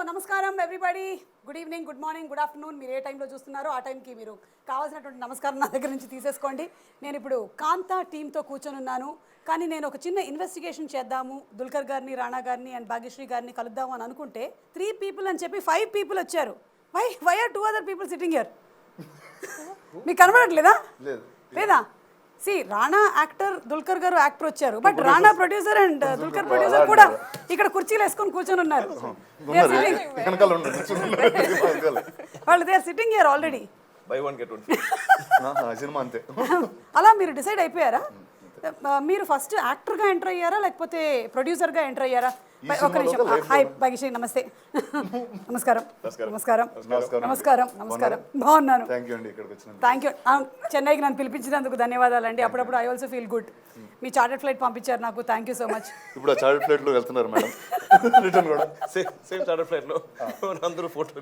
నమస్కారం everybody. Good evening, good morning, good afternoon. మీరు ఏ టైంలో చూస్తున్నారో ఆ టైంకి మీరు కావాల్సినటువంటి నమస్కారం నా దగ్గర నుంచి తీసేసుకోండి. నేను ఇప్పుడు కాంతా టీంతో కూర్చొని ఉన్నాను. కానీ నేను ఒక చిన్న ఇన్వెస్టిగేషన్ చేద్దాము, దుల్కర్ గారిని, రాణా గారిని అండ్ భాగ్యశ్రీ గారిని కలుద్దాము అని అనుకుంటే 3 people అని చెప్పి 5 people వచ్చారు. Why are 2 other people sitting here? మీకు కనబడట్లేదా? లేదా? సి రాణా యాక్టర్, దుల్కర్ గారు యాక్టర్ వచ్చారు, but Rana producer and Dulquer producer కూడా ఇక్కడ కుర్చీలు వేసుకొని కూర్చొని ఉన్నారు. వాళ్ళు they are sitting here already. అలా మీరు డిసైడ్ అయిపోయారా? మీరు ఫస్ట్ యాక్టర్గా ఎంటర్ అయ్యారా లేకపోతే ప్రొడ్యూసర్గా ఎంటర్ అయ్యారా? ఒక నిమిషం. హాయ్ భాగ్యశ్రీ, నమస్తే. నమస్కారం. నమస్కారం. నమస్కారం. నమస్కారం. బాగున్నాను. Thank you. చెన్నైకి నన్ను పిలిపించినందుకు ధన్యవాదాలు అండి. అప్పుడప్పుడు I also feel good. Me chartered flight పంపించారు నాకు, థ్యాంక్ యూ సో మచ్. ఇప్పుడు చార్టెడ్ ఫ్లైట్ లో వెళ్తున్నారు మేడం. రిటర్న్ కూడా సేమ్ చార్టెడ్ ఫ్లైట్ లో అందరూ ఫోటో.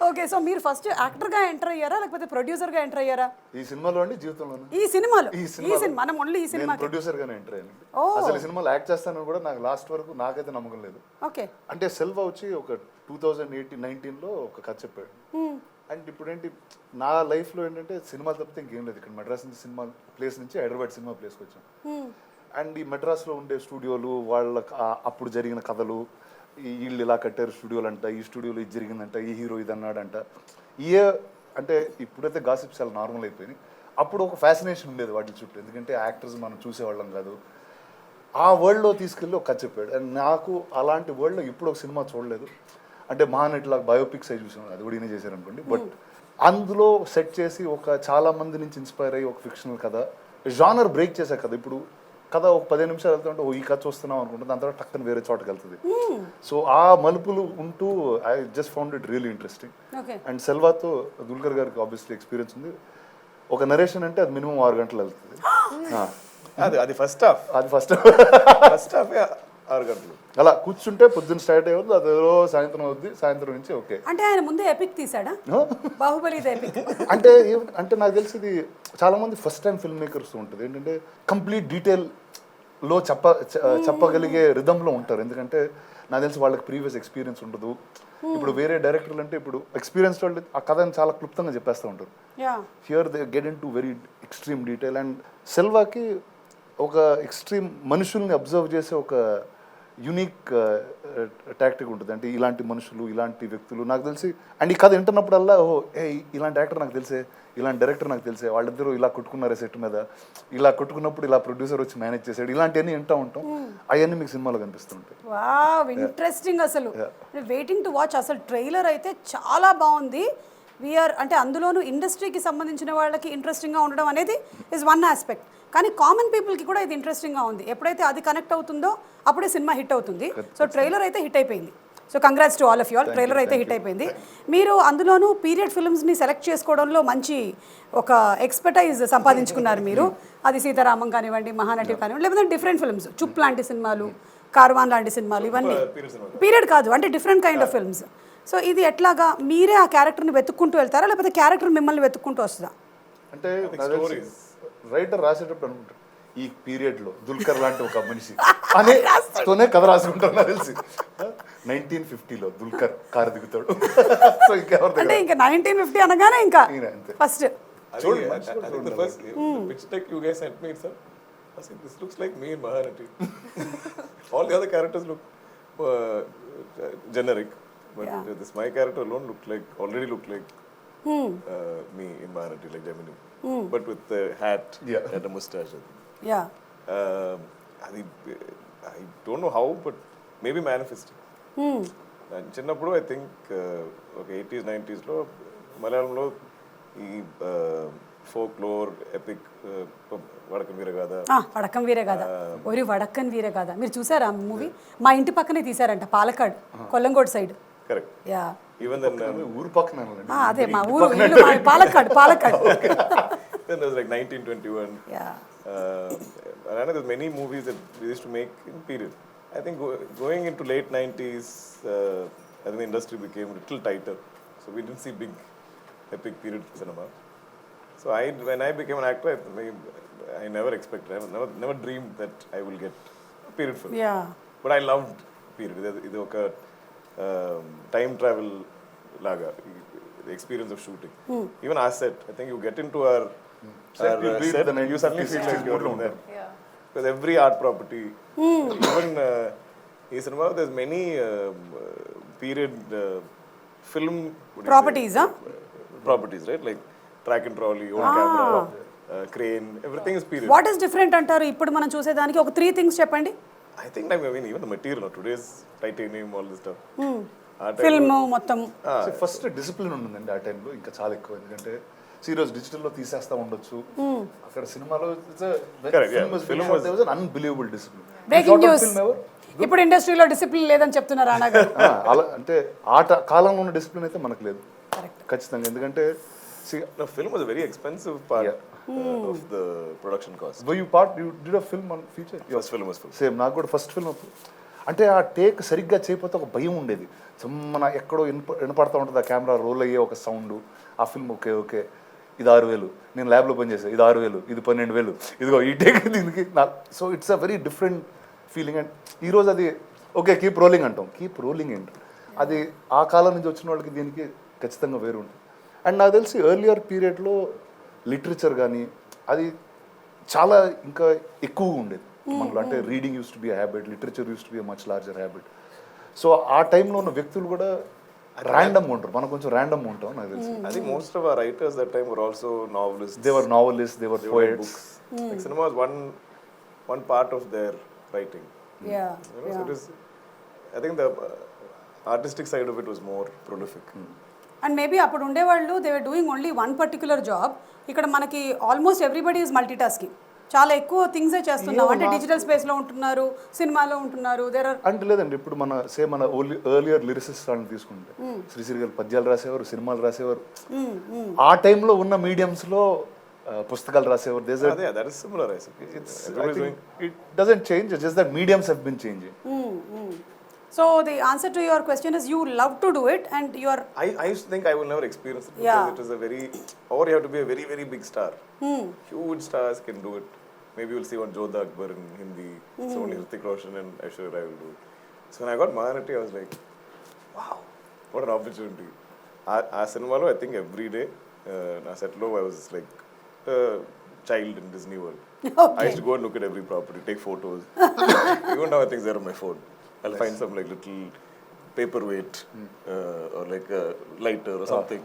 ఓకే, సో మీరు ఫస్ట్ యాక్టర్గా ఎంటర్ అయ్యారా లేకపోతే ప్రొడ్యూసర్గా ఎంటర్ అయ్యారా? ఈ సినిమాలో అండి, జీవితంలో ఈ సినిమాలో మనం ఓన్లీ ఈ సినిమా ప్రొడ్యూసర్ గానే ఎంటర్ అయ్యాను. అసలు ఈ సినిమాలో యాక్ట్ చేస్తానని కూడా నాకు లాస్ట్ వరకు నాకైతే నమ్మకం లేదు. ఓకే, అంటే సెల్వా వచ్చి ఒక 2018-19 లో ఒక కథ చెప్పాడు. అండ్ ఇప్పుడు ఏంటి నా లైఫ్ లో ఏంటంటే సినిమాలు తప్పితే ఇంకేం లేదు. ఇక్కడ మెడ్రాస్ నుంచి సినిమా ప్లేస్ నుంచి హైదరాబాద్ సినిమా ప్లేస్కి వచ్చాం. అండ్ ఈ మెడ్రాస్ లో ఉండే స్టూడియోలు, వాళ్ళ అప్పుడు జరిగిన కథలు, వీళ్ళు ఇలా కట్టారు స్టూడియోలు అంట, ఈ స్టూడియోలో ఇది జరిగిందంట, ఈ హీరో ఇది అన్నాడంట. అంటే ఇప్పుడైతే గాసిప్స్ చాలా నార్మల్ అయిపోయినాయి. అప్పుడు ఒక ఫ్యాసినేషన్ ఉండేది వాటి చుట్టూ, ఎందుకంటే యాక్టర్స్ మనం చూసేవాళ్ళం కాదు. ఆ వరల్డ్లో తీసుకెళ్ళి ఒక కథ చెప్పాడు. అండ్ నాకు అలాంటి వరల్డ్లో ఇప్పుడు ఒక సినిమా చూడలేదు. అంటే మహానటిలా బయోపిక్స్ అయి చూసాను, అది కూడా ఈయన చేశారు అనుకోండి. బట్ అందులో సెట్ చేసి ఒక చాలా మంది నుంచి ఇన్స్పైర్ అయ్యి ఒక ఫిక్షనల్ కథ, జానర్ బ్రేక్ చేసే కథ. ఇప్పుడు కథ ఒక 15 నిమిషాలు వెళ్తుంటే ఈ కథ చూస్తున్నాం అనుకుంటే దాని తర్వాత టక్కన వేరే చోటకి వెళ్తుంది. సో ఆ మలుపులు ఉంటూ I just found it really interesting. And సెల్వాతో దుల్కర్ గారికి ఆబ్వియస్లీ ఎక్స్పీరియన్స్ ఉంది. ఒక నరేషన్ అంటే అది మినిమం 6 గంటలు వెళ్తుంది. అది ఫస్ట్ హాఫ్ 6 గంటలు అలా కూర్చుంటే పొద్దున్న స్టార్ట్ అయ్యేది, అది సాయంత్రం అవుద్ది, సాయంత్రం నుంచి ఓకే. అంటే ఆయన ముందే ఎపిక్ తీసాడా? బాహుబలి ఎపిక్ అంటే నాకు తెలిసి ఇది చాలా మంది ఫస్ట్ టైం ఫిల్మ్ మేకర్స్ ఉంటుంది ఏంటంటే కంప్లీట్ డీటెయిల్ లో చెప్పగలిగే రిధంలో ఉంటారు. ఎందుకంటే నాకు తెలిసి వాళ్ళకి ప్రీవియస్ ఎక్స్పీరియన్స్ ఉండదు. ఇప్పుడు వేరే డైరెక్టర్లు అంటే ఇప్పుడు ఎక్స్పీరియన్స్ వాళ్ళు ఆ కథని చాలా క్లుప్తంగా చెప్పేస్తూ ఉంటారు. Here they get into very extreme detail. And సెల్వాకి ఒక ఎక్స్ట్రీమ్ మనుషుల్ని అబ్జర్వ్ చేసే ఒక యూనిక్ టాక్టిక్ ఉంటుంది. అంటే ఇలాంటి మనుషులు, ఇలాంటి వ్యక్తులు నాకు తెలిసి. అండ్ ఈ కథ వింటున్నప్పుడల్లా ఇలాంటి యాక్టర్ నాకు తెలిసే, ఇలాంటి డైరెక్టర్ నాకు తెలిసే, వాళ్ళిద్దరూ ఇలా కొట్టుకున్నారే సెట్ మీద, ఇలా కొట్టుకున్నప్పుడు ఇలా ప్రొడ్యూసర్ వచ్చి మేనేజ్ చేసాడు, ఇలాంటివన్నీ వింటూ ఉంటాం. అవన్నీ మీకు సినిమాలో కనిపిస్తుంటాయి. Wow, interesting. అసలు వెయిటింగ్ టు వాచ్. అసలు ట్రైలర్ అయితే చాలా బాగుంది. వీఆర్ అంటే అందులోనూ ఇండస్ట్రీకి సంబంధించిన వాళ్ళకి ఇంట్రెస్టింగ్గా ఉండడం అనేది ఇస్ వన్ ఆస్పెక్ట్. కానీ కామన్ పీపుల్కి కూడా ఇది ఇంట్రెస్టింగ్గా ఉంది. ఎప్పుడైతే అది కనెక్ట్ అవుతుందో అప్పుడే సినిమా హిట్ అవుతుంది. సో ట్రైలర్ అయితే హిట్ అయిపోయింది. So congrats to all of you all. Trailer అయితే హిట్ అయిపోయింది. మీరు అందులోనూ పీరియడ్ ఫిల్మ్స్ని సెలెక్ట్ చేసుకోవడంలో మంచి ఒక ఎక్స్పర్టైజ్ సంపాదించుకున్నారు మీరు. అది సీతారామం కానివ్వండి, మహానటి కానివ్వండి, లేకపోతే డిఫరెంట్ ఫిల్మ్స్, చుప్ లాంటి సినిమాలు, కార్వాన్ లాంటి సినిమాలు, ఇవన్నీ పీరియడ్ కాదు, అంటే different kind of films. So ఇది ఎట్లాగా మీరే ఆ క్యారెక్టర్ని వెతుక్కుంటూ వెళ్తారా లేకపోతే క్యారెక్టర్ మిమ్మల్ని వెతుక్కుంటూ వస్తుందా? అంటే రైటర్ రాసేటప్పుడు అనుకుంటారు ఈ పీరియడ్ లో దుల్కర్ లాంటి ఒక మనిషి అనేతోనే కథ రాసుకుంటారు. నాకు తెలిసి 1950లో దుల్కర్ కారు దిగుతాడు. సో అంటే ఇంకా 1950 అనగానే ఇంకా first this looks like me in Mahanati. All the other characters look generic, but this my character alone already looked like me in Mahanati, like Gemini, but with the hat and a mustache. I don't know how, but maybe manifesting. చిన్నప్పుడు I think ఒక 80s 90s లో మలయాళంలో ఈ folklore epic వడకం వీరగాథ ఒరి వడక్కన్ వీరగాథ మీరు చూసారా ఆ movie? మా ఇంటి పక్కనే తీసారంట, Palakkad, Kollengode side. Correct. Yeah, even ఊరు పక్కన అదే మా ఊరు Palakkad. Then there was like 1921. And there many movies that we used to make in period. I think going into late 90s, I think the industry became a little tighter, so we didn't see big epic period cinema. So when I became an actor, I never expected, I never dreamed that I will get a period film. Yeah. But I loved period. ఇది ఒక time travel లాగా experience of shooting. Even ఆ set, I think you get in to our set, you suddenly feel like you're in there. Because every art property, even in cinema, there's many period film properties, properties, right? Like track and trolley, old camera, crane, everything is period. What is different అంటారు ఇప్పుడు మనం చూసేదానికి? ఒక 3 things చెప్పండి. I think like, I mean, even the material, today's titanium, all this stuff. Film మొత్తం first discipline ఉంటుందండి ఆ టైంలో, ఇంకా చాలా ఎక్కువ. ఎందుకంటే సీరియస్ డిజిటల్లో తీసేస్తా ఉండొచ్చు, అక్కడ సినిమాలో అన్బిలీవబుల్ డిసిప్లిన్. బ్రేకింగ్ న్యూస్, ఇప్పుడు ఇండస్ట్రీలో డిసిప్లిన్ లేదని చెప్తున్నారు రానా గారు. అలా అంటే ఆట కాలంలో ఉన్న డిసిప్లిన్ అయితే మనకు లేదు ఖచ్చితంగా. ఎందుకంటే film was a very expensive part of the production cost. You did a film on feature? First film was full. Same, నాకు కూడా ఫస్ట్ ఫిల్మ్. అంటే ఆ టేక్ సరిగ్గా చేయకపోతే ఒక భయం ఉండేది. మన ఎక్కడో వినపడతా ఉంటుంది ఆ కెమెరా రోల్ అయ్యే ఒక సౌండ్. ఆ ఫిల్మ్ ఓకే ఓకే ఇది 6,000, నేను ల్యాబ్లో పనిచేసాను, ఇది 6,000, ఇది 12,000, ఇదిగో ఈ టేక్ దీనికి. So it's a very different feeling. And ఈరోజు అది ఓకే కీప్ రోలింగ్ అంటాం, కీప్ రోలింగ్ ఏంటి అది ఆ కాలం నుంచి వచ్చిన వాళ్ళకి దీనికి ఖచ్చితంగా వేరు ఉంటుంది. అండ్ నాకు తెలిసి ఎర్లియర్ పీరియడ్లో లిటరేచర్ కానీ అది చాలా ఇంకా ఎక్కువగా ఉండేది మనలో. అంటే reading use to be habit, literature use to be much larger habit. So ఆ టైంలో ఉన్న వ్యక్తులు కూడా ర్యాండమ్ ఉంటారు, మనం కొంచెం ర్యాండమ్ ఉంటాం నాకు తెలిసి. I think most of our writers that time were also novelists. They were novelists, they were poets. Like cinema was one part of their writing. Yeah. So it is, I think the artistic side of it was more prolific. And maybe అప్పుడు ఉండేవాళ్ళు they were doing only one particular job. ఇక్కడ మనకి almost everybody is multi tasking, చాలా ఎక్కువ థింగ్సే చేస్తున్నాం. అంటే digital స్పేస్లో ఉంటున్నారు, సినిమాలో ఉంటున్నారు. దేర్ ఆర్ అంటే లేదండి, ఇప్పుడు మన మన ఎర్లియర్ లిరిసిస్ట్ అని తీసుకుంటే శ్రీశ్రీ గారు పద్యాలు రాసేవారు, సినిమాలు రాసేవారు. ఆ టైంలో ఉన్న మీడియంస్లో పుస్తకాలు రాసేవారు. That is similar, I think. It doesn't change, it's just that mediums have been changing. So the answer to your question is you love to do it and you are... I used to think I will never experience it because it is a very... Or you have to be a very, very big star. Huge stars can do it. Maybe you'll see one Jodha Akbar in Hindi. So only Hrithik Roshan and Aishwarya Rai will do it. So when I got Mahanati, I was like, wow, what an opportunity. Our cinema, I think every day, na set low, I was like a child in Disney World. Okay. I used to go and look at every property, take photos. Even now I think they're on my phone. I'll find some like little paperweight or like a lighter or something,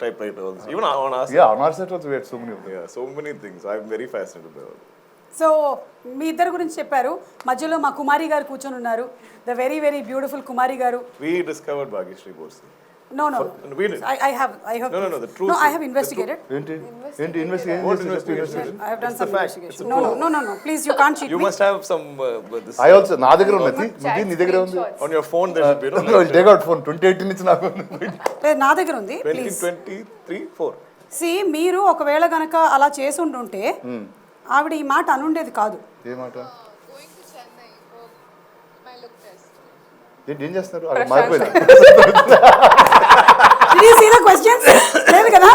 typewriter. Even on our set. Yeah, on our set also we had so many of them. Yeah, so many things. I'm very fascinated by all. So మీ ఇద్దరు గురించి చెప్పారు, మధ్యలో మా కుమారి గారు కూర్చొని ఉన్నారు, the very very beautiful Kumari గారు. We discovered Bhagyashri Borses. No. We did. I have. No, the truth. No, I have investigated. ఏంటి investigation? I have done some investigation. No. Please, you can't cheat You me. must have some. This I also, నా దగ్గర ఉన్నది, నీ దగ్గర ఉంది. on your phone there should be. No, take out phone. 2018 నుంచి నాకు లేదు, నా దగ్గర ఉంది. ప్లీజ్ 2023, 4. సి మీరు ఒకవేళ గనక అలా చేసి ఉంటుంటే ఆవిడ ఈ మాట అనుండేది కాదు. ఏ మాట? Going to Chennai for my look test. ఏం చేస్తారు అక్కడ మారిపోయింది? Did you see the questions? లేదు కదా.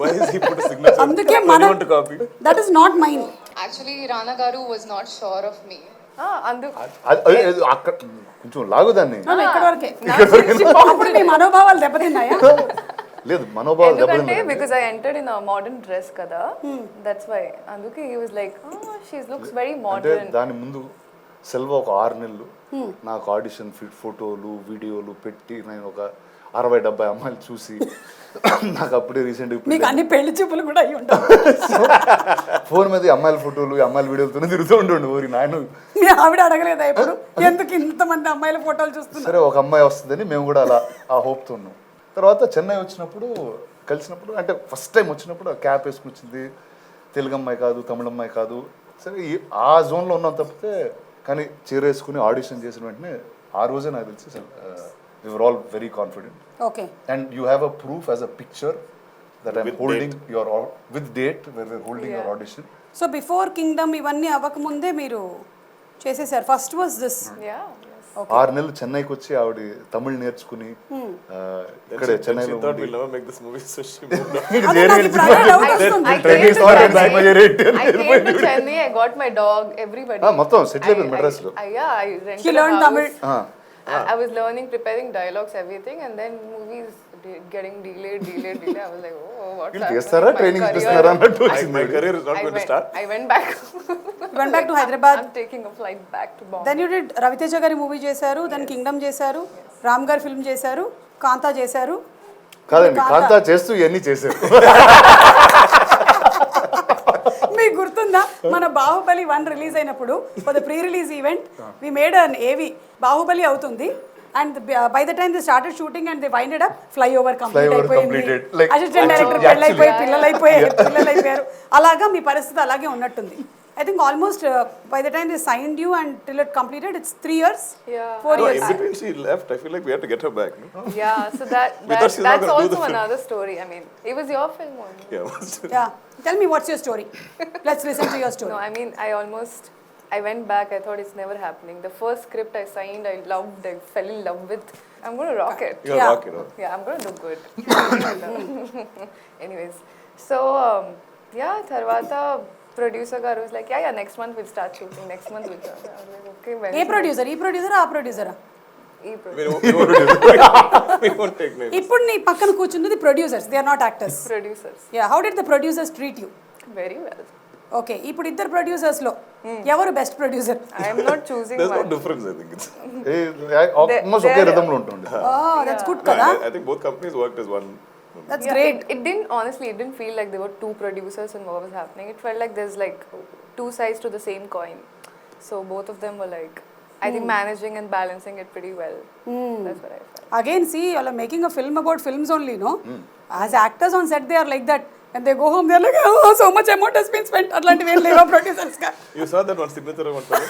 Why is he put a signature? అందుకే You want to copy? That is not mine. Actually, Rana Garu was not sure of me. అక్కడ కొంచెం లాగుదాన్ని. ఇక్కడ వరకే. అప్పుడు మీ మనోభావాలు దెబ్బతిన్నాయా? లేదు, మనోభావాలు ఎందుకంటే because I entered in a modern dress కదా, that's why. అందుకే he was like, oh, she looks very అంటే modern. దాని ముందు సెల్వా ఒక 6 నెలలు నాకు ఆడిషన్ ఫోటోలు వీడియోలు పెట్టి నేను ఒక 60-70 అమ్మాయిలు చూసి నాకు అప్పుడే రీసెంట్గా మీకు అన్ని పెళ్లి చూపులు కూడా అయ్యి ఉంటాయి. ఫోన్ మీద అమ్మాయిల ఫోటోలు అమ్మాయిల వీడియోలతోనే తిరుగుతూ ఉంటుండే ఊరి నాయన. మీ ఆవిడ అడగలేదా ఇప్పుడు ఎందుకు ఇంతమంది అమ్మాయిల ఫోటోలు చూస్తున్నారు? సరే ఒక అమ్మాయి వస్తుందని మేము కూడా అలా ఆ హోప్తో ఉన్నాం. తర్వాత చెన్నై వచ్చినప్పుడు కలిసినప్పుడు అంటే ఫస్ట్ టైం వచ్చినప్పుడు ఆ క్యాప్ వేసుకుని వచ్చింది, తెలుగు అమ్మాయి కాదు, తమిళ అమ్మాయి కాదు. సరే ఆ జోన్లో ఉన్నాం తప్పితే, కానీ చీర వేసుకుని ఆడిషన్ చేసిన వెంటనే ఆ రోజే నాకు తెలిసి we were all very confident. Okay. And you have a proof as a picture that I'm With holding date. your with date where we're holding your audition. So before Kingdom ఇవన్నీ అవ్వకముందే మీరు చేసేసారు. First was this. Yeah. 6 నెలలు చెన్నైకి వచ్చి ఆవిడ తమిళ్ నేర్చుకుని ఇక్కడే చెన్నైలో She thought we'll never make this movie, so she moved on. అదే నాకు ఇప్పుడు అదే doubt వస్తుంది. I came to Chennai, I got my dog, everybody. మొత్తం సెటిల్ అయిపోయింది మెడ్రాస్ లో. Yeah, I rented He a learned house. Tamil. I was learning, preparing dialogues, everything, and then movies getting delayed. I was like, oh, what's వీళ్ళు happening? చేస్తారా My training career- ఇస్తున్నారా అన్నట్టు వచ్చింది My career is not I going to went- start. I went back. Went back to Hyderabad. I'm taking a flight back to Bombay. Then you did Ravi Teja గారి movie చేశారు, then Kingdom చేశారు, రామ్ గారి film చేశారు, కాంతా చేశారు. కాదండి కాంతా చేస్తూ ఇవన్నీ చేశారు. మీకు గుర్తుందా మన బాహుబలి 1 రిలీజ్ అయినప్పుడు for the pre release event we made an AV Baahubali అవుతుంది and by the time they started shooting and they winded up flyover complete Flyover అయిపోయింది, completed. Like, assistant director actually, పెళ్ళైపోయి పిల్లలైపోయారు. అలాగా మీ పరిస్థితి అలాగే ఉన్నట్టుంది. I think almost by the time they signed you and till it completed, it's 3 years, Yeah. 4 No, years. in between she left. I feel like we had to get her back. No? Yeah, so that thought she's not that's gonna do the also film. another story. I mean, it was your film only. Yeah. Yeah, tell me what's your story. Let's listen to your story. No, I mean, I went back. I thought it's never happening. The first script I signed, I loved. I fell in love with. I'm going to rock it. You're Yeah. rocking it. Yeah, I'm going to do good. Anyways, so yeah, Tharvata producer garu was like, yeah, next month we'll start shooting. Next month we'll start. I was like, okay, when? A producer, ఈ ప్రొడ్యూసరా ఆ ప్రొడ్యూసరా? We won't take names. ఇప్పుడు నీ పక్కన కూర్చున్నది producers, they are not actors. Producers. Yeah, how did the producers treat you? Very well. Okay, ఇప్పుడు ఇద్దరు producers లో ఎవరు best producer? I am not choosing There's no one. difference, I think. It's, almost ఒకే రిథంలో ఉంటుంది. That's good కదా, I think both companies worked as one. That's Yeah, great. it didn't, honestly, it didn't feel like there were two producers and what was happening. It felt like there's like two sides to the same coin. So both of them were like, I think managing and balancing it pretty well. That's what I felt. Again, see, you are making a film about films only, no? As actors on set, they are like that. And they go home, they are like, oh, so much amount has been spent. Atlanti vein leva producers ka. You saw that one signature of one fellow?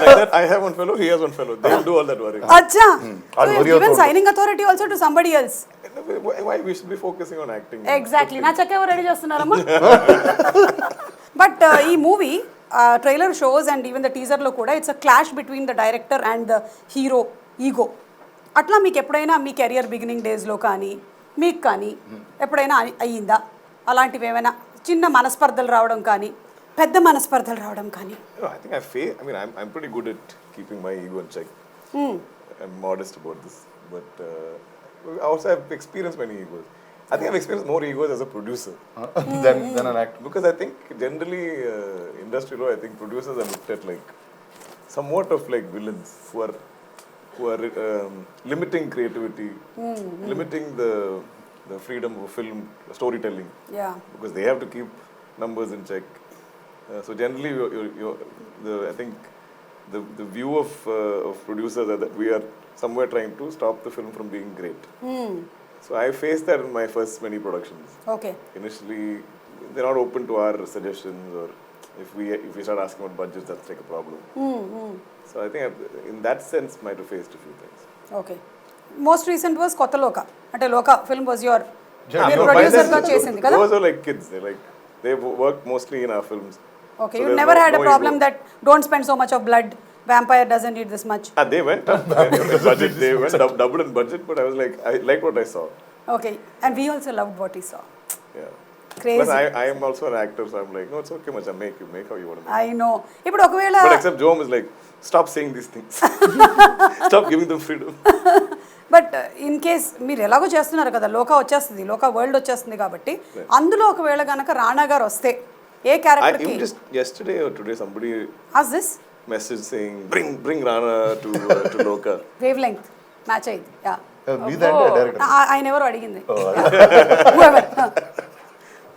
Like that, I have one fellow, he has one fellow. They'll do all that worrying. Acha. So I'll you've worry given about signing authority also to somebody else. Why we should be focusing on acting? Exactly. నా చెక్క ఎవరు ready చేస్తున్నారమ్మా? But ఈ movie trailer shows and even the టీజర్లో కూడా it's a clash between the director and the hero ego. అట్లా మీకు ఎప్పుడైనా మీ కెరియర్ బిగినింగ్ డేస్లో కానీ మీకు కానీ ఎప్పుడైనా అయ్యిందా అలాంటివి? ఏమైనా చిన్న మనస్పర్ధలు రావడం కానీ పెద్ద మనస్పర్ధలు రావడం కానీ? No, I think I'm pretty good at keeping my ego in check. I'm modest about this, but I also have experienced many egos. I think I've experienced more egos as a producer Than an actor. because I think generally industry law, I think producers are looked at like somewhat of like villains who are limiting creativity, limiting the freedom of film storytelling. Yeah. Because they have to keep numbers in check. So generally, I think the view of producers are that we are somewhere trying to stop the film from being great. So I faced that in my first many productions. Okay. Initially, they're not open to our suggestions, or if we start asking about budgets, that's like a problem. So I think in that sense, might have faced a few things. Okay. Most recent was కొత్త లోక, అంటే లోక film was your Yeah, ప్రొడ్యూసర్గా చేసింది కదా? Those are like kids. They've worked mostly in our films. Okay, So you there's never had a no problem ego. that don't spend so much of blood, vampire doesn't need this much. They went up in budget. They went double in budget, but I was like, I liked what I saw. Okay, and we also loved what we saw. Yeah. Crazy. Plus, I am also an actor, so I'm like, no, it's okay, much. You make how you want to make. I know. ఇప్పుడు ఒకవేళ But except Jom is like, stop saying these things. Stop giving them freedom. But in case మీరు ఎలాగో చేస్తున్నారు కదా, లోక వచ్చేస్తుంది, లోక world వచ్చేస్తుంది కాబట్టి అందులో ఒకవేళ కనుక రాణా గారు వస్తే ఏ క్యారెక్టర్ కి? Even just yesterday or today, somebody as this message saying, bring Rana to Loka. Wavelength match అయింది. యా, మీదంటే డైరెక్టర్. ఆయన ఎవరు అడిగింది? Whoever.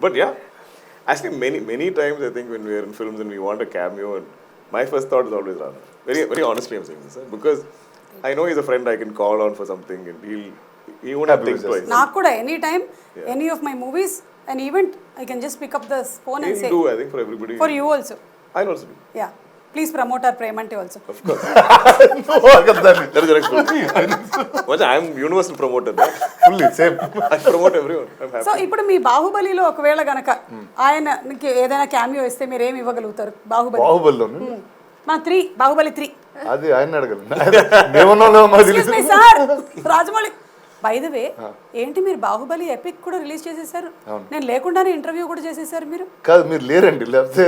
But yeah, actually many times I think when we are in films and we want a cameo, and my first thought is always Rana. Very honestly I'm saying this, because I know he's a friend I can call on for something, and he won't have to think twice. నాకు కూడా any time any of my movies and event I can just pick up the phone and say He'll do, I think, for everybody. For you also. I'll also do. Yeah, please promote our Premante also. Of course. That is the next one. Once I'm universal promoter, fully same. I promote everyone. I'm happy. So ఇప్పుడు మీ బాహుబలిలో ఒకవేళ గనక ఆయనకి ఏదైనా cameo ఇస్తే మీరు ఏమి ఇవ్వగలుగుతారు? బాహుబలిలో మన 3 బాహుబలి 3. అది ఆయన అడగలేదు. మేమన్నా మాకు తెలియదు. Sir Rajamouli by the way ఏంటి మీరు బాహుబలి ఎపిక్ కూడా రిలీజ్ చేసేసారు, నేను లేకుండానే ఇంటర్వ్యూ కూడా చేసేసారు మీరు. కాదు మీరు లేరండి, లేకపోతే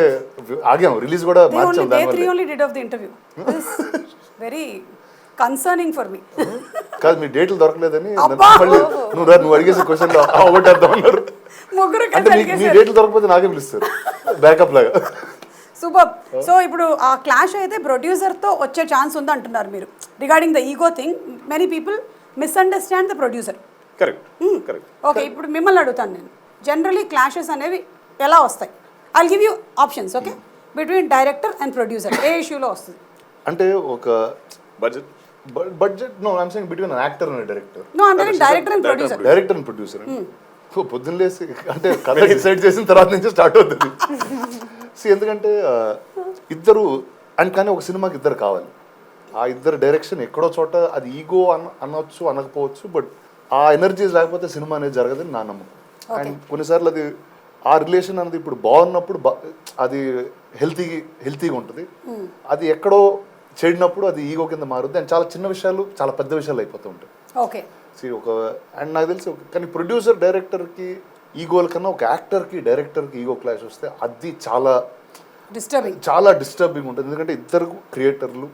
ఆగాము, రిలీజ్ కూడా మార్చాం డే 3 దానివల్ల. Only did of the interview. Very concerning for me. కాదు మీ డేట్లు దొరకలేదని అబ్బా! మళ్ళీ నువ్వు అడిగేసిన క్వశ్చన్ ఒకటి అర్థం అన్నారు. ముగ్గురు అంటే మీ డేట్లు దొరకకపోతే నాకే పిలుస్తారు బ్యాకప్ లాగా. సూపర్. సో ఇప్పుడు ఆ క్లాష్ అయితే ప్రొడ్యూసర్తో వచ్చే ఛాన్స్ ఉంది అంటున్నారు మీరు. Regarding the ego thing many people misunderstand the producer. Correct correct. Okay, ఇప్పుడు మిమ్మల్ని అడుగుతాను నేను. జనరలీ క్లాషెస్ అనేవి ఎలా వస్తాయి? I'll give you options. Okay, between director and producer ఏ ఇష్యూలో వస్తుంది? అంటే ఒక budget no I'm saying between actor and director. No అంటే director and producer. Director and producer పొద్దున్న లేసి అంటే కథ డిసైడ్ చేసిన తర్వాత నుంచి స్టార్ట్ అవుతుంది. ఎందుకంటే ఇద్దరు అండ్ కానీ ఒక సినిమాకి ఇద్దరు కావాలి. ఆ ఇద్దరు డైరెక్షన్ ఎక్కడో చోట అది ఈగో అనవచ్చు అనకపోవచ్చు, బట్ ఆ ఎనర్జీస్ లేకపోతే సినిమా అనేది జరగదని నా నమ్మకం. అండ్ కొన్నిసార్లు అది ఆ రిలేషన్ అనేది ఇప్పుడు బాగున్నప్పుడు అది హెల్తీగా ఉంటుంది. అది ఎక్కడో చెడినప్పుడు అది ఈగో కింద మారుద్ది. అండ్ చాలా చిన్న విషయాలు చాలా పెద్ద విషయాలు అయిపోతూ ఉంటాయి. ఓకే, అండ్ నాకు తెలిసి కానీ ప్రొడ్యూసర్ డైరెక్టర్కి ఈగోల కన్నా ఒక యాక్టర్కి డైరెక్టర్కి ఈగో క్లాష్ వస్తే అది చాలా డిస్టర్బింగ్ ఉంటుంది. ఎందుకంటే ఇద్దరు క్రియేటర్లు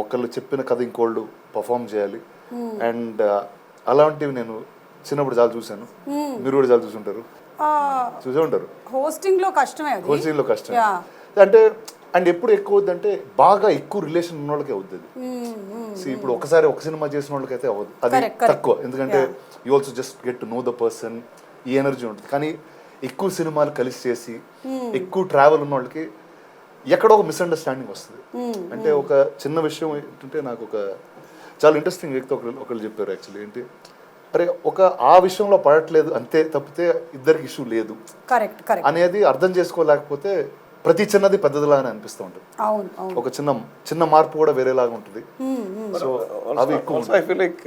ఒకళ్ళు చెప్పిన కథ ఇంకోళ్ళు పర్ఫామ్ చేయాలి. అండ్ అలాంటివి నేను చిన్నప్పుడు చాలా చూశాను. మీరు కూడా చాలా చూసే ఉంటారు. హోస్టింగ్లో కష్టమే. అంటే అండ్ ఎప్పుడు ఎక్కువ అవుద్దంటే బాగా ఎక్కువ రిలేషన్ ఉన్న వాళ్ళకి అవుతుంది. ఇప్పుడు ఒకసారి ఒక సినిమా చేసిన వాళ్ళకి అయితే అవ్వదు, అది తక్కువ. ఎందుకంటే you also just get to know the person, ఈ ఎనర్జీ ఉంటుంది. కానీ ఎక్కువ సినిమాలు కలిసి చేసి ఎక్కువ ట్రావెల్ ఉన్న వాళ్ళకి ఎక్కడో ఒక మిస్అండర్స్టాండింగ్ వస్తుంది. అంటే ఒక చిన్న విషయం ఏంటంటే నాకు ఒక చాలా ఇంట్రెస్టింగ్ వ్యక్తి ఒకళ్ళు చెప్పారు. యాక్చువల్లీ ఏంటి అరే ఆ విషయంలో పడట్లేదు అంతే తప్పితే ఇద్దరికి ఇష్యూ లేదు అనేది అర్థం చేసుకోలేకపోతే ప్రతి చిన్నది పెద్దదిలాగానే అనిపిస్తూ ఉంటుంది. ఒక చిన్న మార్పు కూడా వేరేలాగా ఉంటుంది. సో అవి ఎక్కువ. I feel like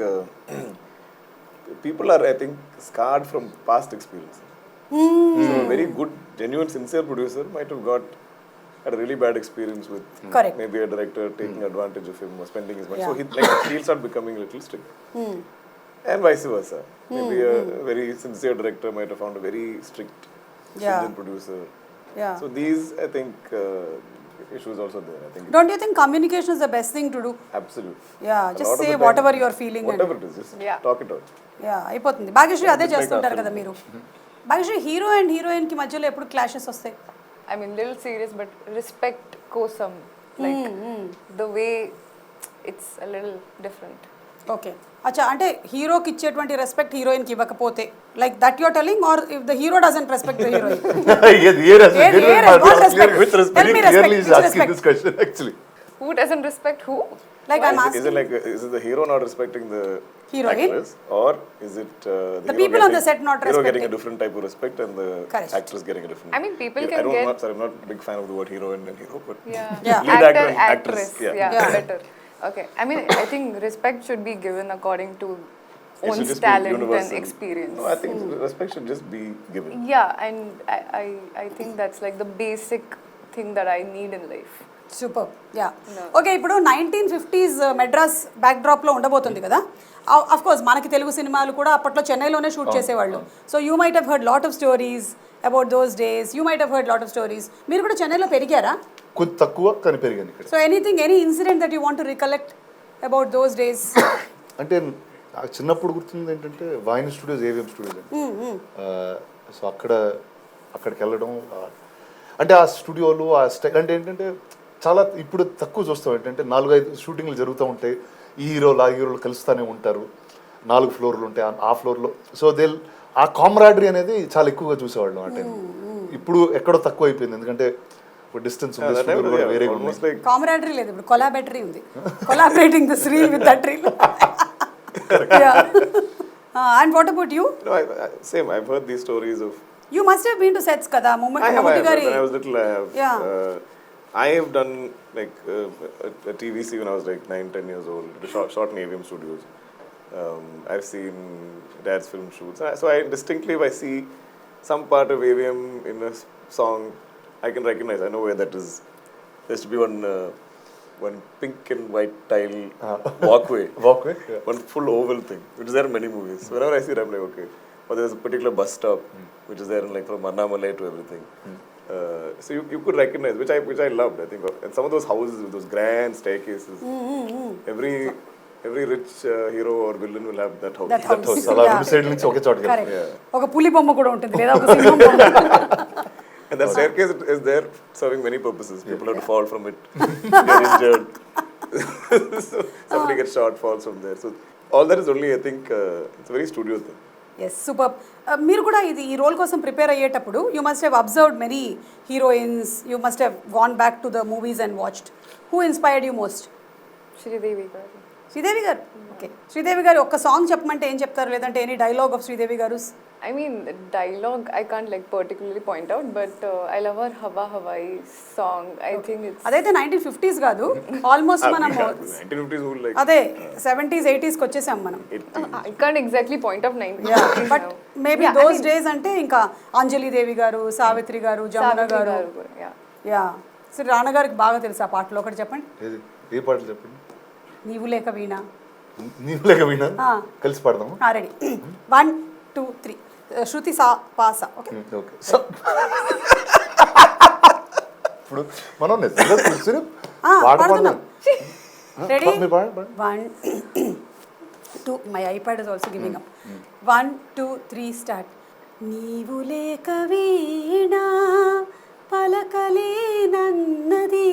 people are, I think, scarred from past experience. So a very good, genuine, sincere producer might have had a really bad experience with maybe a director taking advantage of him or spending his money. So he'll start becoming a little strict. And vice versa. Maybe a very sincere director might have found a very strict Indian producer. So these, I think, issues also there. I think. Don't you think communication is the best thing to do? Absolutely. Yeah, just say whatever you are feeling. Whatever it is, just talk it out. అయిపోతుంది. భాగ్యశ్రీ అదే చేస్తుంటారు కదా మీరు. Bhagyashree hero and heroine కి మధ్యలో ఎప్పుడు clashes వస్తాయి? I mean, little serious, but respect kosam. Like the way it's a little different. Okay. అచ్చా, అంటే హీరోకి ఇచ్చేటువంటి రెస్పెక్ట్ హీరోయిన్ కి ఇవ్వకపోతే like that you are telling, or if the hero doesn't respect the heroine? Who doesn't respect who? Like I'm asking. Is it the hero not respecting the heroine, actress, or is it the people on the set not respecting? Hero getting a different type of respect and the actress getting a different. I mean, people can get. I'm not a big fan of the word heroine and hero, but lead actor and actress. Yeah, better. Okay, I mean, I think respect should be given according to one's talent and experience. No, I think respect should just be given. Yeah, and I think that's like the basic thing that I need in life. Super. Yeah, okay. ఇప్పుడు 1950s Madras బ్యాక్డ్రాప్లో ఉండబోతుంది కదా. Of course మనకి తెలుగు సినిమాలు కూడా అప్పట్లో చెన్నైలోనే shoot చేసేవాళ్ళు. So you might have heard lot of stories about those days. You might have heard lot of stories. మీరు కూడా చెన్నైలో పెరిగారా? కొంచెం తక్కువ కానీ పెరిగాను ఇక్కడ. So any incident that you want to recollect about those days? అంటే చిన్నప్పుడు గుర్తుంది ఏంటంటే వాయిన్ స్టూడియోస్, ఏవిఎం స్టూడియోస్ అండి. సో అక్కడికి వెళ్ళడం, అంటే ఆ స్టూడియోలు ఆ స్టైల్ అంటే ఏంటంటే చాలా ఇప్పుడు తక్కువ చూస్తాం. ఏంటంటే 4-5 షూటింగ్లు జరుగుతూ ఉంటాయి, ఈ హీరోలు కలుస్తూనే ఉంటారు, 4 ఫ్లోర్లు ఉంటాయి, ఆ ఫ్లోర్లో. సో ఆ కామరాడరీ అనేది చాలా ఎక్కువగా చూసేవాళ్ళం ఆ టైం. ఇప్పుడు ఎక్కడో తక్కువ అయిపోయింది, ఎందుకంటే డిస్టెన్స్ వేరే కామరాడరీ లేదు, ఇప్పుడు కొలాబరేటరీ ఉంది. Collaborating this reel with that reel. And what about you? No, same. I've heard these stories of. You must have been to sets kada. When I was little, I have. Yeah. I have done like a TVC when I was like 9-10 years old. Shot in AVM studios. I've seen dad's film shoots. So distinctly, if I see some part of AVM in a song, I can recognize. I know where that is. There used to be one pink and white tile walkway. Yeah. One full oval thing, which is there in many movies. So whenever I see it, I'm like, okay. Or there's a particular bus stop, which is there in like from Annamalai to everything. So you could recognize, which I loved, I think. And some of those houses with those grand staircases, every every rich hero or villain will have that house. That house. అలా Yeah. రెండు side నుంచి ఒకే చోటకి Correct. ఒక పులి బొమ్మ కూడా ఉంటుంది లేదా ఒక సింహం బొమ్మ. And that staircase is there serving many purposes. People have to fall from it, get injured. So somebody gets shot, falls from there. So all that is only, I think, it's a very studio thing. Yes super. మీరు కూడా ఇది ఈ role కోసం prepare అయ్యేటప్పుడు you must have observed many heroines, you must have gone back to the movies and watched. Who inspired you most? Sridevi garu. Sridevi garu. Okay, Sridevi గారు ఒక్క song చెప్పమంటే ఏం చెప్తారు, లేదంటే ఎనీ డైలాగ్ ఆఫ్ శ్రీదేవి గారు? I mean, the dialogue I can't like particularly point out, but I love her Hava Hawai song. I think it's అదైతే 1950s కాదు, almost మనం 1950s who like అదే 70s 80sకి వచ్చేసాం మనం. I can't exactly point out 1950s. But maybe those days అంటే ఇంకా అంజలి దేవి గారు, సావిత్రి గారు, జమున గారు. యా, సరే రానా గారికి బాగా తెలుసు ఆ పాటలో ఒకటి చెప్పండి. ఏది ఏ పాటలు చెప్పండి? నీవు లేక వీణ. నీవు లేక వీణ కలిసి పాడదాము. రెడీ, 1 2 3 శృతి సా పాస. Okay okay. ఇప్పుడు మనం నిజంగా కూర్చొని పాట పాడదాం. రెడీ, మీరు పాడండి. 1 2 my iPad is also giving up. 1 2 3 start. నీవు లేక వీణ పలకలేనన్నది,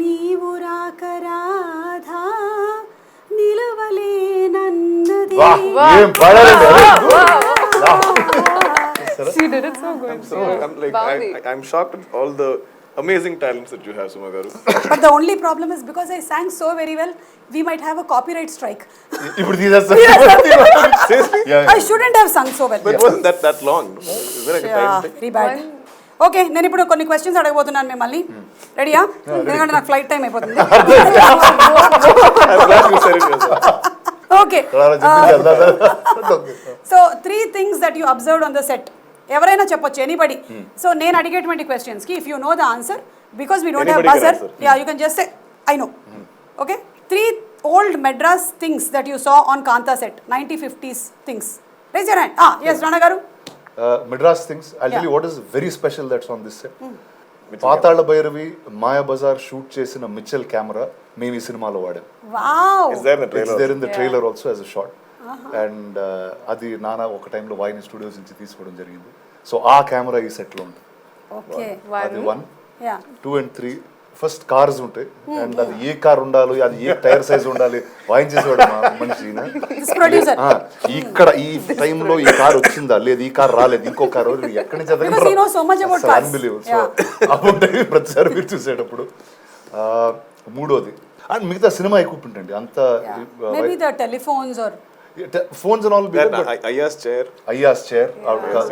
నీవు రాక రాధా నిలవలేనన్నది. ఏం పాడారండి? She did it so good. So I'm shocked at all the amazing talents that you have, Suma garu. But the only problem is because I sang so very well, we might have a copyright strike. ఇప్పుడు తీసేస్తా. Seriously? I shouldn't have sung so well. But it wasn't that long. Is there like a time thing? Very bad. Okay, నేను ఇప్పుడు కొన్ని questions అడగబోతున్నాను మిమ్మల్ని. రెడీయా? ఎందుకంటే నాకు flight time అయిపోతుంది. I'm glad you said it yourself. Okay, so 3 things that you observed on the set. ఎవరైనా చెప్పొచ్చు, ఎనీబడి. సో నేను అడిగేటువంటి క్వశ్చన్స్కి if you know the answer, because we don't have Anybody can buzzer, answer. Yeah you can just say I know. Okay, 3 old Madras things that you saw on Kaantha set, 1950s things. Raise your hand. Yes, Rana garu. Madras things. I'll tell you what is very special that's on this set. Patala Bhairavi Maya Bazaar shoot చేసిన Mitchell camera మేము ఈ సినిమాలో వాడాం. Wow. Is there in the It's trailer? there in the trailer also as a shot. And అది నానా ఒక టైంలో వాయిని studios నుంచి తీసుకోవడం జరిగింది. సో ఆ కెమెరా ఈ సెట్లో ఉంటుంది. Okay. అది 1 Yeah. 2 and 3 ఫస్ట్ కార్స్ ఉంటాయి. అండ్ అది ఏ కార్ ఉండాలి, అది ఏ టైర్ సైజ్ ఉండాలి వాయించేసేవాడు మా మనిషి. This producer. ఇక్కడ ఈ టైంలో ఈ కార్ వచ్చిందా, లేదు ఈ కార్ రాలేదు, ఇంకో కార్ ఎక్కడి నుంచి Because he knows so much about cars. Unbelievable. So అప్పుడు ప్రతిసారి మీరు చూసేటప్పుడు. మూడోది అండ్ మిగతా సినిమా ఎక్విప్మెంట్ అండి అంత. Maybe the telephones or phones and all. Ayya's chair. అయ్యాస్ chair,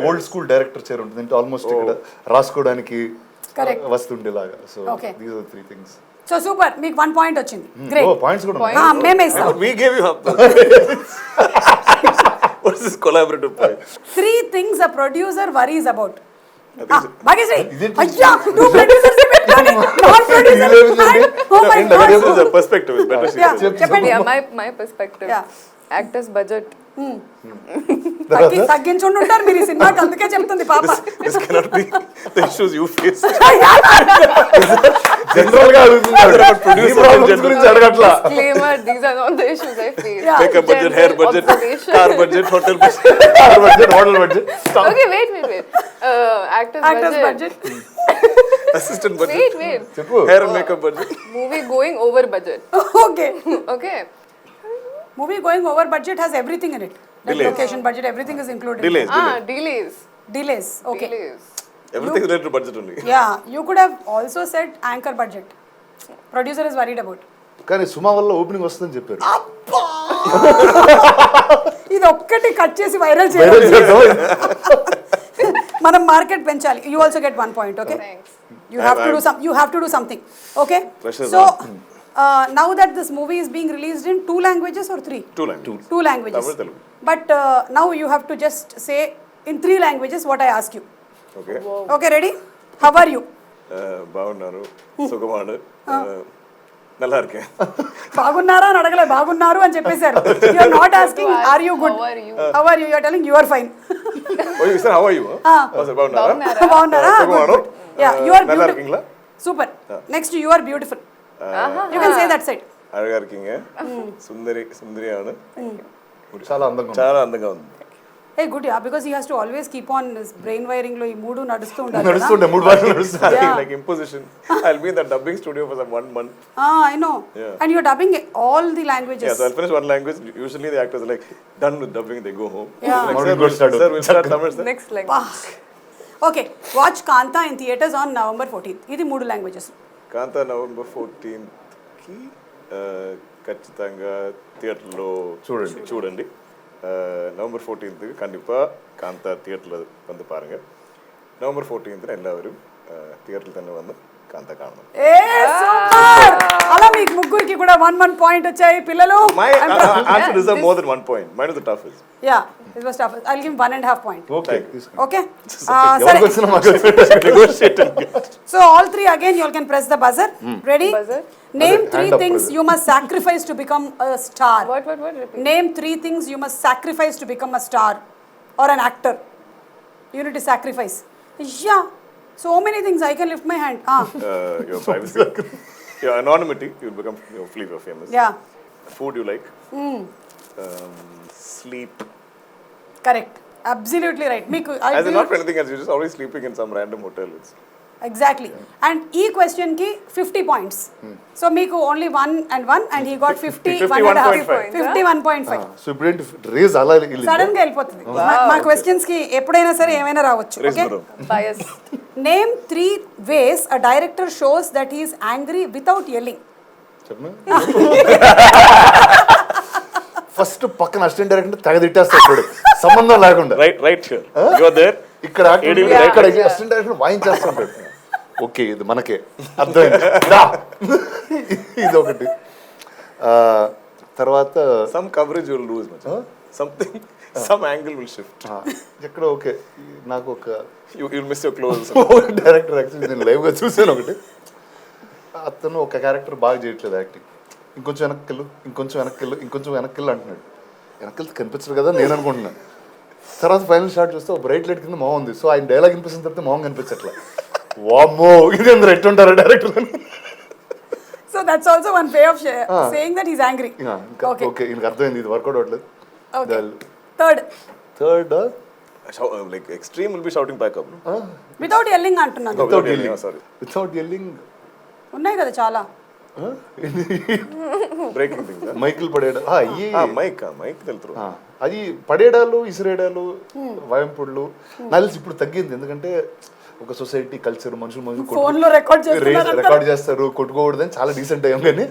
old school director chair ఉంటుంది. అంటే ఆల్మోస్ట్ ఇక్కడ రాసుకోవడానికి వస్తుండేలాగా. So these are 3 things. So super, మీకు 1 point వచ్చింది. గ్రేట్. పాయింట్స్ కూడా మేమే ఇస్తాం. We gave you half. What's this collaborative point? 3 things a producer worries about. Bhagyashri. Isn't it? అయ్యా, 2 producers పెట్టుకొని non producer. Oh my god. This is a perspective is better. Yeah, చెప్పండి. Yeah, my perspective. Yeah. Actors budget. తగ్గించుండి ఉంటారు మీరు ఈ సినిమాకి, అందుకే చెప్తుంది పాప. This cannot be the issues you face. General గా అడుగుతున్నారు, ప్రొడ్యూసర్ గురించి అడగట్లా. Disclaimer, these are not the issues I face. Yeah. Makeup budget, hair budget, Observation. car budget, hotel budget. Car budget, hotel budget. Okay, wait. Actors budget. Assistant budget. Wait. చెప్పు. Hair and makeup budget. Movie going over budget. Okay. Okay. Movie going over budget has everything in it. Like Delays. location budget, everything is included. Delays. Delays. Okay. Delays. Everything related to budget only. Yeah, you could have also said anchor budget. Producer is worried about. కానీ సుమా వల్ల opening వస్తుందని చెప్పారు. ఇది ఒక్కటి cut చేసి viral చేయాలి. మనం market పెంచాలి. You also get 1 point, okay? Thanks. You have to do something. Okay? Pressure's So on. now that this movie is being released in 2 languages or 3? 2 languages. 2 languages. Tamil, Telugu. But now you have to just say in 3 languages what I ask you. Okay. Okay, ready? How are you? బాగున్నారు, సుఖమాను, నల్లా இருக்கேன். బాగున్నారా అని అడగలే, బాగున్నారు అని చెప్పేశారు. You are not asking are you good? How are you? How are you? You are telling you are fine. Oh, you said how are you? బాగున్నారా? బాగున్నారా? సుఖమాను. Yeah, you are నల్లా beautiful. இருக்கீங்களா? Super. Next, you are beautiful. You can say that side. అడగారు king సుందరిയാണ് చాలా అందంగా ఉంది. చాలా అందంగా ఉంది. A good yeah because he has to always keep on brain wiring లో ఈ మూడు నడుస్తూ ఉండాలి నడుస్తుండే 3 భాషలు నడుస్తుండే. Like imposition. I'll be in the dubbing studio for some 1 month. I know. And you're dubbing all the languages. Yeah, so I'll finish one language. Usually the actors are like done with dubbing, they go home. Yeah. Like, Morning sir, good start. sir, we'll start Tamil, sir. Next language. Okay, watch Kaantha in theaters on November 14th. ఇది 3 languages. కాంతా November 14th కి ఖచ్చితంగా థియేటర్లో చూడండి. November 14th கண்டிப்பா காந்தா தியேட்டர்ல வந்து பாருங்க. November 14th எல்லாரும் தியேட்டர்ல തന്നെ వന്ന് కాంతా കാണണം. ఏ సూపర్! అలా మీకు ముగ్గురికి కూడా 1 పాయింట్ వచ్చాయి పిల్లలు. My answer deserve more than 1 point. Mine is the toughest. Yeah, it was tough. I'll give 1.5 point. Okay Okay? ఎవరికి వచ్చినా మాకు Negotiating. So all three again you all can press the buzzer. Ready? Buzzer. Name Hand 3 up, things brother. you must sacrifice to become a star. What? Repeat. Name 3 things you must sacrifice to become a star or an actor. You need to sacrifice. Yeah. So many things. I can lift my hand. Your privacy. Your anonymity. You'll become hopefully famous. Yeah. Food you like. Sleep. Correct. Absolutely right. Meeku As in not for anything else, you're just always sleeping in some random hotel. Exactly. And e question ki 50 points. So meeku only 1 and he got 50 51.5. 51.5. So ఇప్పుడు ఏంటి raise అలా వెళ్ళింది. Sudden గా వెళ్ళిపోతుంది. మా questions కి ఎప్పుడైనా సరే ఏమైనా రావచ్చు. Okay. Bias. Name 3 ways a director shows that he is angry without yelling. చెప్పనా ఫస్ట్ పక్కన అసిస్టెంట్ డైరెక్టర్ తెగ తిట్టేస్తాడు సంబంధం లేకుండా. Right here. You're there. ఇక్కడ అసిస్టెంట్ డైరెక్టర్ వాయించేస్తుంటాడు. ఓకే ఇది మనకే అర్థమైంది. ఇది ఒకటి. తర్వాత Some coverage you'll lose. Something, some angle will shift. ఎక్కడ ఓకే నాకు ఒక You'll miss your clothes. Director actually నేను లైవ్గా చూసాను ఒకటి. అతను ఒక క్యారెక్టర్ బాగా చేయట్లేదు యాక్టింగ్. ఇంకొంచెం వెనక్కిళ్ళు ఇంకొంచెం వెనక్కిళ్ళు అంటున్నాడు. వెనక్కి కనిపించదు కదా నేను అనుకుంటున్నాను. తర్వాత ఫైనల్ షాట్ చూస్తే ఒక బ్రైట్ లైట్ కింద మొహం ఉంది. సో ఆయన డైలాగ్ వినిపిస్తున్న తర్వాత మొహం కనిపించట్లా. వామ్మో ఇది అందరూ ఎట్టుంటారా డైరెక్టర్ అని. So that's also one way of saying that he's angry. Okay ఈయనకి అర్థమైంది ఇది వర్కౌట్ అవ్వట్లేదు. Okay. Third Like extreme will be shouting back up. without yelling అంటున్నాను. Without yelling. Sorry. Without yelling ఉన్నాయి కదా చాలా. Breaking things. మైకిల్ పడేయడం mic తెలుసు. అది పడేయడాలు ఇసిరేయడాలు వాయింపుళ్ళు నాకు ఇప్పుడు తగ్గింది. ఎందుకంటే ఒక సొసైటీ కల్చర్ మనుషులు ఫోన్ లో రికార్డ్ చేస్తారు కొట్టుకోకూడదని చాలా డీసెంట్ అయ్యాం. కానీ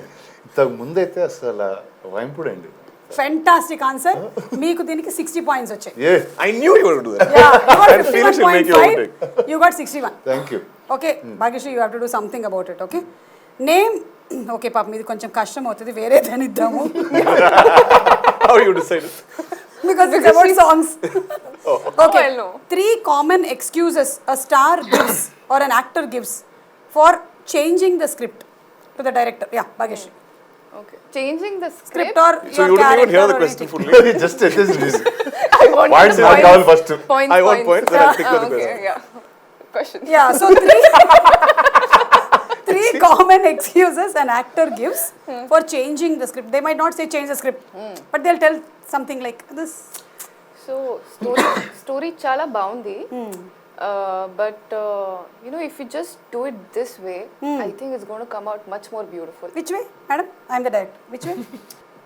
ఇంతకు ముందైతే అసలు వాయింపుడు అండి. Fantastic answer. మీకు దీనికి 60 పాయింట్స్ వచ్చాయి. I knew you were to do that. Yeah, you got I feel it should make you 51.5. You got 61. Thank you. Okay, Bhagyashri, you have to do something about it. Okay, name. Okay, పాపం ఇది కొంచెం కష్టం అవుతుంది, వేరే దాని ఇద్దాము. How you decided? Because it's about songs. Okay, Well, no. 3 common excuses a star gives or an actor gives for changing the script to the director. Yeah, Bhagyashri. Okay. Changing the Script script. or So your you didn't even character hear the or question anything. fully. Just I want Points నాకు కావాలి first. Points. I want points, then I'll stick with the Okay, question. yeah. Question. Yeah, so 3 common excuses an actor gives for changing the script. They might not say change the script, but they'll tell something like this. So story chala baundi. But you know, if you just do it this way, I think it's going to come out much more beautiful. Which way, madam? I'm the director. Which way?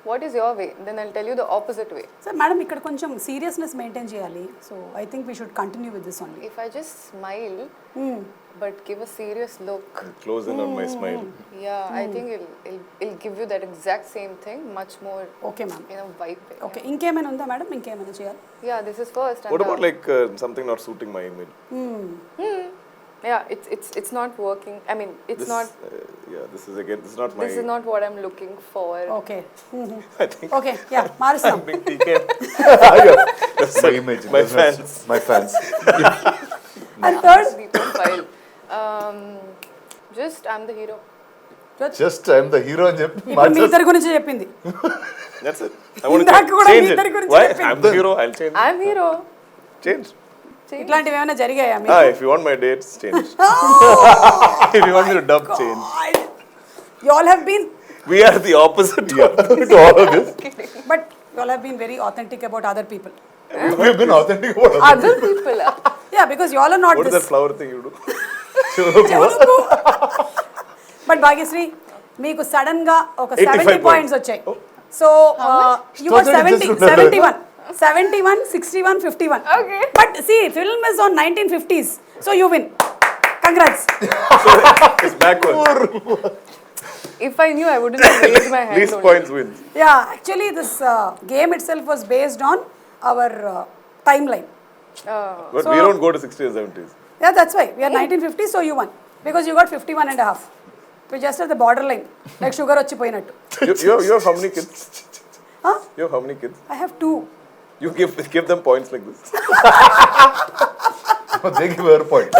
What is your way? Then I'll tell you the opposite way. Sir, madam, ఇక్కడ కొంచెం seriousness maintain చేయాలి. So I think we should continue with this only. If I just smile, but give a serious look, Close in on my smile. yeah, I think it'll give you that exact same thing, much more. Okay, ma'am. You know, vibe. way. Okay, ఇంకేమైనా ఉందా madam? ఇంకేమైనా చేయాలి? Yeah, this is first. What about like something not suiting my image? Yeah, it's not working. I mean, it's not. Yeah, this is not my. This is not what I'm looking for. Okay. I think. Okay, yeah, మారుస్తాం. I'm being taken. My image My fans. My fans. And third, The profile. Just I'm the hero. Just I'm the hero అని చెప్పి ఇప్పుడు మీ ఇద్దరి గురించి చెప్పింది. That's it. I want to ఇందాక కూడా change me it. ఇద్దరి గురించి Why? చెప్పింది. I'm the hero. I'll change. I'm hero. Change. ఇట్లాంటివి ఏమైనా జరిగాయా మీకు? If you want my dates, change. If you want me to dub, change. You all have been We are the opposite to all of this. But you all have been very authentic about other people. We've been authentic about it. Other people are. Yeah, because you all are not What is that this. flower thing you do? But Bhagyashree మీకు sudden గా ఒక 85 70 points వచ్చాయి. So you are 71 61 51. Okay. But see, film is on 1950s, so you win. Congrats. It's backward. If I knew, I wouldn't have raised my hand. Least only. points wins. Yeah, actually this game itself was based on our timeline. But we don't go to 60s and 70s. Yeah, that's why we are 1950s, so you won because you got 51 and a half. We just at the borderline, like sugar వచ్చి పోయినట్టు. You have how many kids? Huh? You have how many kids? I have 2. You give them points like this. They give her point.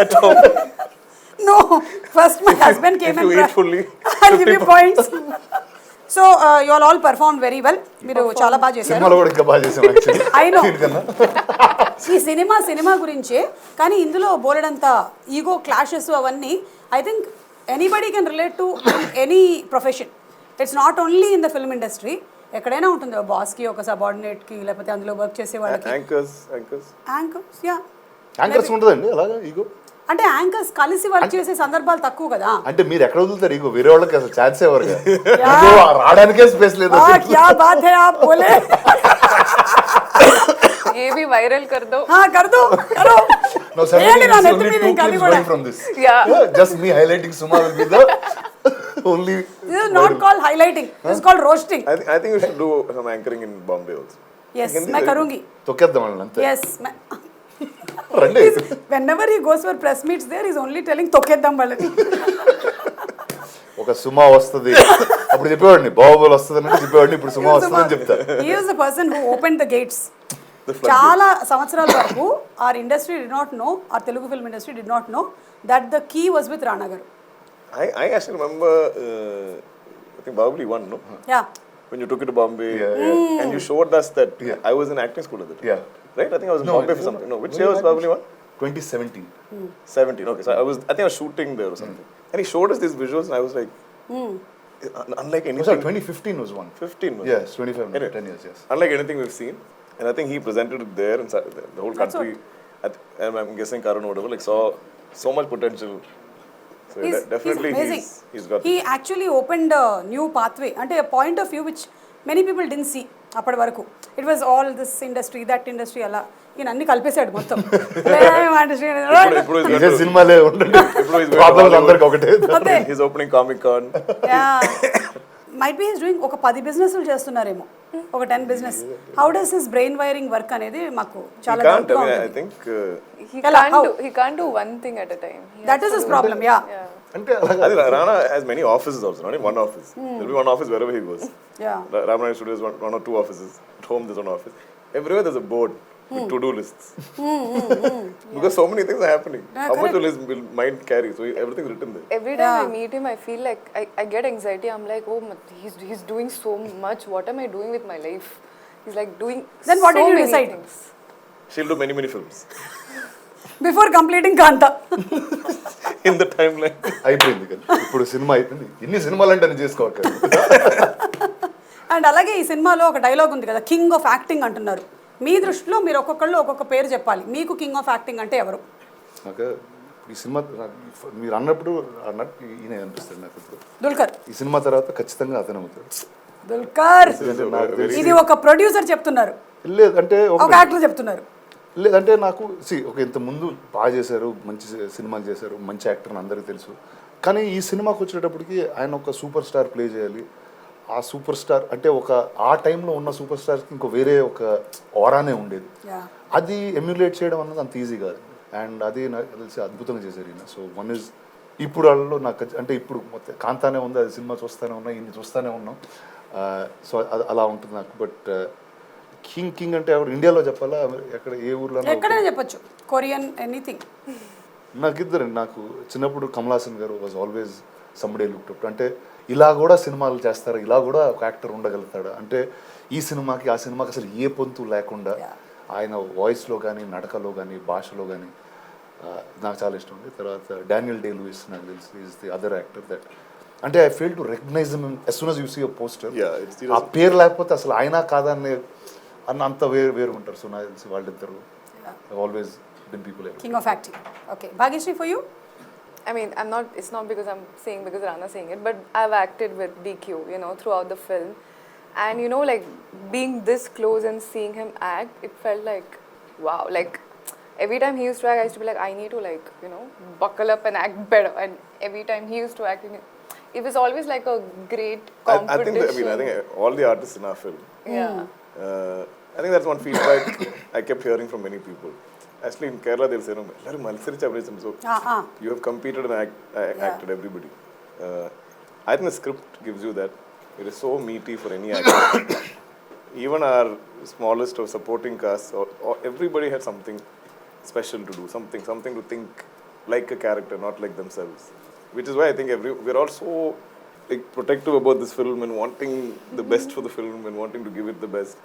No, first my husband came If and you eat fully, I'll give you points. So you all performed very well. మీరు చాలా బాగా చేశారు. సినిమాలో కూడా ఇంకా బాగా చేసాం actually. I know. ఈ సినిమా గురించే కానీ ఇందులో బోలెడంత ఈగో క్లాషెస్ అవన్నీ I think anybody can relate to any profession. It's not only in the film industry. ఎక్కడైనా ఉంటుంది బాస్కి ఒక సబార్డినేట్కి లేకపోతే అందులో వర్క్ చేసే వాళ్ళకి. anchors. యాంకర్స్ యా యాంకర్స్ ఉంటుందండి అలాగా ఈగో. అంటే యాంకర్స్ కలిసి వర్క్ చేసే సందర్భాలు తక్కువ కదా. అంటే మీరు ఎక్కడ వదులుతారు ఈగో? వేరే వాళ్ళకి అసలు ఛాన్స్ ఎవరు రావడానికే స్పేస్ లేదు. क्या बात है आप बोले. ये भी वायरल कर दो. हाँ कर दो करो. No, suddenly ఏంటి నా it's నెత్తి only మీద 2 ఇంకా అది clips కూడా. going from this. Yeah. Just me highlighting Suma will be the only. This is not called highlighting. This is called roasting. I think we should do some anchoring in Bombay also. Yes, मैं करूँगी. తొక్కేద్దాం వాళ్ళని అంతే. Yes, రండి. whenever he goes for press meets there, he's only telling తొక్కేద్దాం వాళ్ళని. ఒక సుమా వస్తుంది అప్పుడు చెప్పేవాడిని, బాహుబలి వస్తుంది అని చెప్పేవాడిని, ఇప్పుడు సుమా వస్తుంది అని చెప్తా. He is the person who opened the gates. చాలా సంవత్సరాల వరకు our industry did not know, our Telugu film industry did not know that the key was with Rana garu. I actually remember, I think Bahubali 1, no? Yeah. When you took it to Bombay, Yeah. and you showed us that Yeah. I was in acting school at the time. Yeah. Right? I think I was in Bombay for something. No, which year was Bahubali 1? 2017. 17. Okay, so I think I was shooting there or something. And he showed us these visuals, and I was like, unlike No, anything. sorry, 2015 was one. 15 was Yes, 25, Anyway. 10 years, yes. Unlike anything we've seen, and I think he presented it there, and the whole That's country, and I'm guessing Karan or whatever, like saw so much potential. So definitely he's amazing. he's got. He actually opened a new pathway, అంటే a point of view which many people didn't see అప్పటి వరకు. It was all this industry, that industry అలా ఈయన అన్ని కలిపేశాడు మొత్తం. ఇప్పుడు ఇదే సినిమాలే ఉండండి. ప్రాబ్లమ్స్ అందరికి ఒకటే. he's opening Comic Con. Might be he's doing ఒక 10 బిజినెస్లు చేస్తున్నారేమో, ఒక 10 business. How does his brain wiring work అనేది మాకు చాలా He can't. డౌట్గా I mean, I ఉంటుంది. think. He can't do one thing at a time. That is his problem, yeah. అంటే అలాగా I think Rana has many offices also, not in one office. There'll be one office wherever he goes. Yeah. Ramana Studios one or two offices. At home there's one office. Everywhere there's a board with to-do lists. Because so many things are happening. How much will his mind carry? So everything's written there. Every time I meet him, I feel like I get anxiety. I'm like, oh, he's doing so much. What am I doing with my life? He's like doing Then what so did you many decide? things. She'll do many films before completing Kaantha. in the timeline. అయిపోయింది కదా, ఇప్పుడు cinema అయిపోయింది. ఇన్ని సినిమాలు అంటే నేను చేసుకోవాలి. And అలాగే ఈ సినిమాలో ఒక డైలాగ్ ఉంది కదా, కింగ్ ఆఫ్ యాక్టింగ్ అంటున్నారు. మీ దృష్టిలో మీరు ఒక్కొక్కళ్ళు ఒక్కొక్క పేరు చెప్పాలి. మీకు కింగ్ ఆఫ్ యాక్టింగ్ అంటే ఎవరు? నాకు ఈ సినిమా మీరు అన్నట్టు ఈయన అనిపిస్తుంది నాకు. ఇప్పుడు దుల్కర్. ఈ సినిమా తర్వాత ఖచ్చితంగా అతనే అవుతాడు. దుల్కర్. నాకు ఇది ఒక ప్రొడ్యూసర్ చెప్తున్నారు, లేదు అంటే ఒక యాక్టర్ చెప్తున్నారు. లేదంటే నాకు ఒక ఇంత ముందు బాగా చేశారు, మంచి సినిమాలు చేశారు, మంచి యాక్టర్ అని అందరికీ తెలుసు. కానీ ఈ సినిమాకి వచ్చేటప్పటికి ఆయన ఒక సూపర్ స్టార్ ప్లే చేయాలి. ఆ సూపర్ స్టార్ అంటే ఒక ఆ టైంలో ఉన్న సూపర్ స్టార్స్కి ఇంకో వేరే ఒక ఆరానే ఉండేది. అది ఎమ్యులేట్ చేయడం అన్నది అంత ఈజీ కాదు. అండ్ అది నాకు తెలిసి అద్భుతంగా చేశారు ఈయన. సో వన్ ఇస్ ఇప్పుడు వాళ్ళలో నాకు అంటే ఇప్పుడు మొత్తం కాంతానే ఉంది, అది సినిమా చూస్తూనే ఉన్నా, ఇన్ని చూస్తూనే ఉన్నాం. సో అది అలా ఉంటుంది నాకు. బట్ కింగ్ అంటే ఎవరు ఇండియాలో చెప్పాలా, ఎక్కడ ఏ ఊర్లో ఎక్కడైనా చెప్పొచ్చు, కొరియన్ ఎనీథింగ్. నాకు చిన్నప్పుడు కమల్ హాసన్ గారు was always somebody looked up. అంటే ఇలా కూడా సినిమాలు చేస్తారు, ఇలా కూడా ఒక యాక్టర్ ఉండగలుగుతాడు అంటే ఈ సినిమాకి ఆ సినిమాకి అసలు ఏ పొంతు లేకుండా ఆయన వాయిస్లో కానీ, నడకలో కానీ, భాషలో కానీ నాకు చాలా ఇష్టం ఉంది. తర్వాత డానియల్ డే లూయిస్ నాకు తెలిసి is the other actor that అంటే I fail to recognise him as soon as you see a poster. Yeah, it's ఆ పేరు లేకపోతే అసలు ఆయన కాదా అన్న అంత వేరు ఉంటారు. సో నాకు తెలిసి వాళ్ళిద్దరు always been people. king of acting. Okay, Bhagyashri, for you? I mean, it's not because I'm saying because Rana's saying it, but I've acted with DQ, you know, throughout the film. And, you know, like, being this close and seeing him act, it felt like, wow. Like, every time he used to act, I used to be like, I need to, like, you know, buckle up and act better. And every time he used to act, it was always like a great competition. I think all the artists in our film, Yeah. I think that's one feedback I kept hearing from many people. Actually, in Kerala, they'll say, no, so you have competed and acted everybody. I think the script gives you that. It is so meaty for any actor. Even our smallest of supporting cast, or everybody had something special to do, something to think like a character, not like themselves. Which is why I think we're all so like, protective about this film and wanting the best for the film and wanting to give it the best.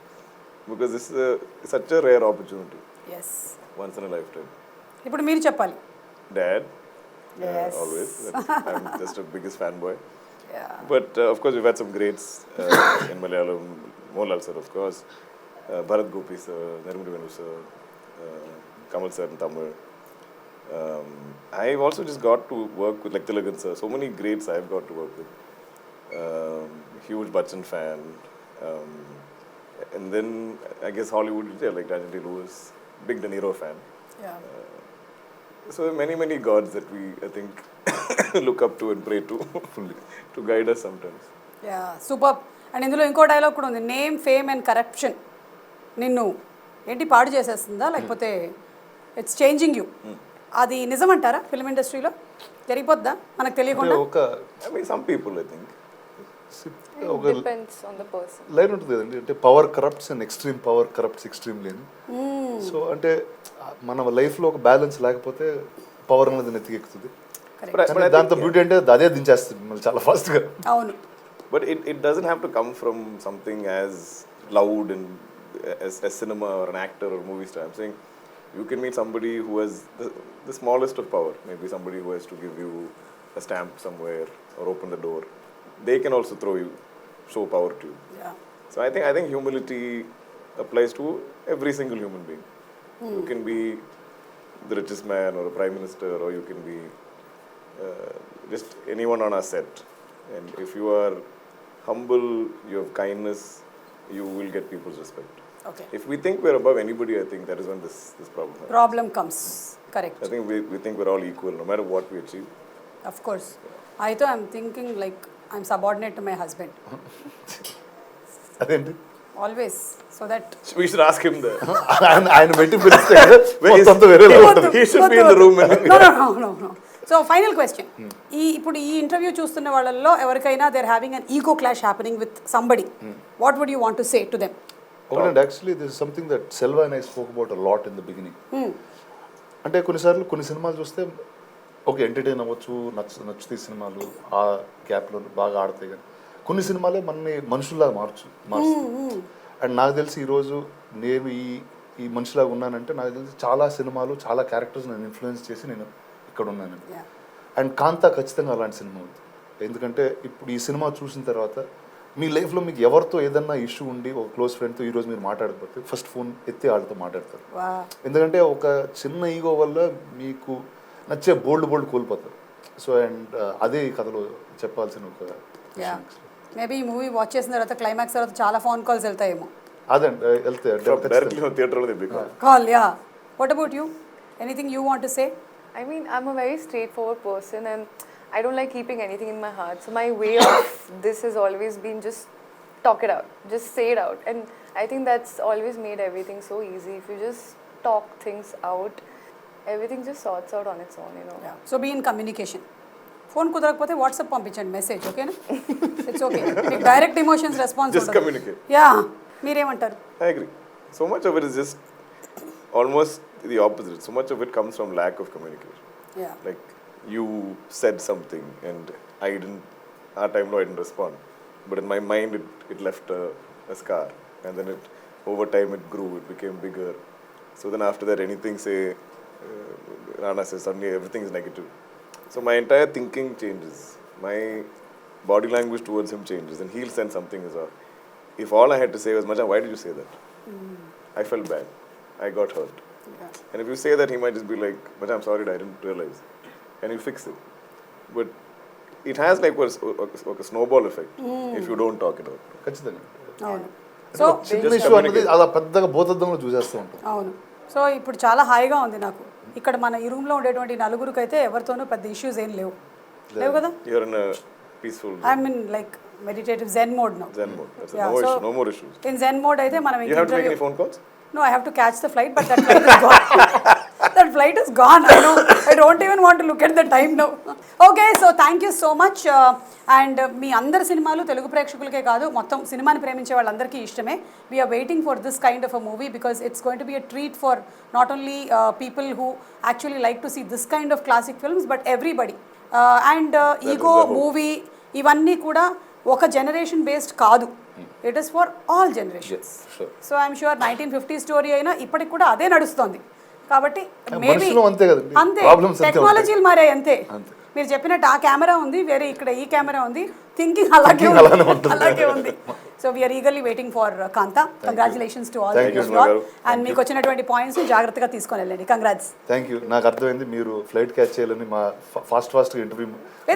Because this is such a rare opportunity. Yes. Once in a lifetime. ఇప్పుడు మీరు చెప్పాలి. Dad. Yes. Always. I'm just a biggest fanboy. Yeah. But of course, we've had some greats in Malayalam. Mohanlal sir, of course. Bharat Gopi sir, Nirmal Venu sir, Kamal sir in Tamil. I've also just got to work with like Tilagan sir. So many greats I've got to work with. Huge Bachchan fan. And then I guess Hollywood, like Daniel Lewis. Big De Niro fan. Yeah. So there are many gods that we, I think, look up to and pray to fully to guide us sometimes. Yeah, superb. And ఇందులో ఇంకో dialogue కూడా ఉంది, name fame and corruption నిన్ను ఏంటి పాడు చేసేస్తుందా లేకపోతే it's changing you, అది నిజమంటారా film ఇండస్ట్రీలో జరిగిపోద్దా మనకు తెలియకుండా? I mean, some people, I think. It depends on the person. Line ఉంటుంది కదండి, అంటే power corrupts and extreme power corrupts extremely అని. సో అంటే మన లైఫ్లో ఒక బ్యాలెన్స్ లేకపోతే పవర్ అనేది నెత్తికెక్కుతుంది. దాంతో బ్యూటీ అంటే అదే దించేస్తుంది మళ్ళీ చాలా ఫాస్ట్గా. అవును. But it doesn't have to come from something as loud and as cinema or an actor or movie star. I'm saying you can meet somebody who has the smallest of power. Maybe somebody who has to give you a stamp somewhere or open the door. They can also show power to you. Yeah. So I think humility applies to every single human being. You can be the richest man or a prime minister, or you can be just anyone on our set. And if you are humble, you have kindness, you will get people's respect. Okay. If we think we're above anybody, I think that is when this problem happens. Problem comes. Correct. I think we think we're all equal, no matter what we achieve. Of course. I thought I'm thinking like I'm subordinate to my husband. అదేంటి Always. So that We should ask him that. ఆయన పెట్టి పిలిస్తే మొత్తం వేరేలా ఉంటుంది. He should be in the room. No. So final question, ఇప్పుడు ఈ interview చూస్తున్న వాళ్ళల్లో ఎవరికైనా they are having an ego clash happening with somebody, what would you want to say to them? ఒకటండి, actually this is something that Selva and I spoke about a lot in the beginning. అంటే కొన్నిసార్లు కొన్ని సినిమాలు చూస్తే okay entertain అవ్వచ్చు, నచ్చుతాయి సినిమాలు, ఆ గ్యాప్లో బాగా ఆడతాయి. కానీ కొన్ని సినిమాలే మనని మనుషుల్లాగా మారుస్తుంది. అండ్ నాకు తెలిసి ఈరోజు నేను ఈ మనిషిలాగా ఉన్నానంటే నాకు తెలిసి చాలా సినిమాలు, చాలా క్యారెక్టర్స్ నన్ను ఇన్ఫ్లుయెన్స్ చేసి నేను ఇక్కడ ఉన్నాను. అండ్ కాంతా ఖచ్చితంగా అలాంటి సినిమా ఉంది. ఎందుకంటే ఇప్పుడు ఈ సినిమా చూసిన తర్వాత మీ లైఫ్లో మీకు ఎవరితో ఏదన్నా ఇష్యూ ఉండి ఒక క్లోజ్ ఫ్రెండ్తో ఈరోజు మీరు మాట్లాడకపోతే ఫస్ట్ ఫోన్ ఎత్తి వాళ్ళతో మాట్లాడతారు. ఎందుకంటే ఒక చిన్న ఈగో వల్ల మీకు నచ్చే బోల్డ్ కోల్పోతారు. సో అండ్ అదే ఈ కథలో చెప్పాల్సిన ఒక మేబీ ఈ మూవీ వాచ్ చేసిన తర్వాత క్లైమాక్స్ తర్వాత చాలా ఫోన్ కాల్స్ వెళ్తాయేమో. అదండి వెళ్తాయి call. Yeah, what about you? Anything you want to say? I mean, I'm a very straightforward person and I don't like keeping anything in my heart. So my way of this has always been just talk it out, just say it out. And I think that's always made everything so easy. If you just talk things out, everything just sorts out on its own, you know. Yeah. So be in communication. Phone కుదరకపోతే WhatsApp పంపించండి message, ఓకేనా? It's okay. మీకు direct emotions response Just communicate. Yeah, మీరేమంటారు? I agree. So much of it is just almost the opposite. So much of it comes from lack of communication. Yeah. Like you said something and our time I didn't respond. But in my mind it left a scar. And then over time it grew, it became bigger. So then after that anything say, Rana says, suddenly everything is negative. So my entire thinking changes. My body language towards him changes and he'll sense something is off. If all I had to say was, Macha, why did you say that? I felt bad. I got hurt. And if you say that, he might just be like, Macha, I'm sorry, I didn't realize. And you fix it. But it has like a snowball effect if you don't talk it out. ఖచ్చితంగా. అవును. So చిన్న issue అనేది అలా పెద్దగా భూతద్దంలో చూసేస్తూ ఉంటాం. అవును. So ఇప్పుడు చాలా హాయిగా ఉంది నాకు. ఇక్కడ మన ఈ రూమ్లో ఉండేటువంటి నలుగురికి అయితే ఎవరితోనూ పెద్ద ఇష్యూస్ ఏం లేవు కదా. You're in a peaceful mode. I'm in like meditative Zen mode now. Zen mode. That's Yeah, no so issue, no more issues. In Zen mode అయితే మనం You have to make any phone calls? No, I have to catch the flight, but that flight is gone. That flight is gone. I know. I don't even want to look at the time now. Okay, so thank you so much. And మీ అందరి సినిమాలు తెలుగు ప్రేక్షకులకే కాదు మొత్తం సినిమాని ప్రేమించే వాళ్ళందరికీ ఇష్టమే. We are waiting for this kind of a movie because it's going to be a treat for not only people who actually like to see this kind of classic films, but everybody. And Ego movie ఇవన్నీ కూడా ఒక generation based కాదు. It is for all generations. So I'm sure 1950 story అయినా ఇప్పటికి కూడా అదే నడుస్తుంది. కాబట్టి మేబీ అంతే టెక్నాలజీలు మారాయి అంతే. మీరు చెప్పినట్టు ఆ కెమెరా ఉంది, వేరే ఇక్కడ ఈ కెమెరా ఉంది, థింకింగ్ అలాగే ఉంది. So we are eagerly waiting for Kaantha. Congratulations to all and మీకు వచ్చినటువంటి పాయింట్స్ జాగ్రత్తగా తీసుకొని వెళ్ళండి. కంగ్రాట్స్. Thank you. నాకు అర్థమైంది మీరు ఫ్లైట్ క్యాచ్ చేయాలని మా ఫాస్ట్ ఇంటర్వ్యూ.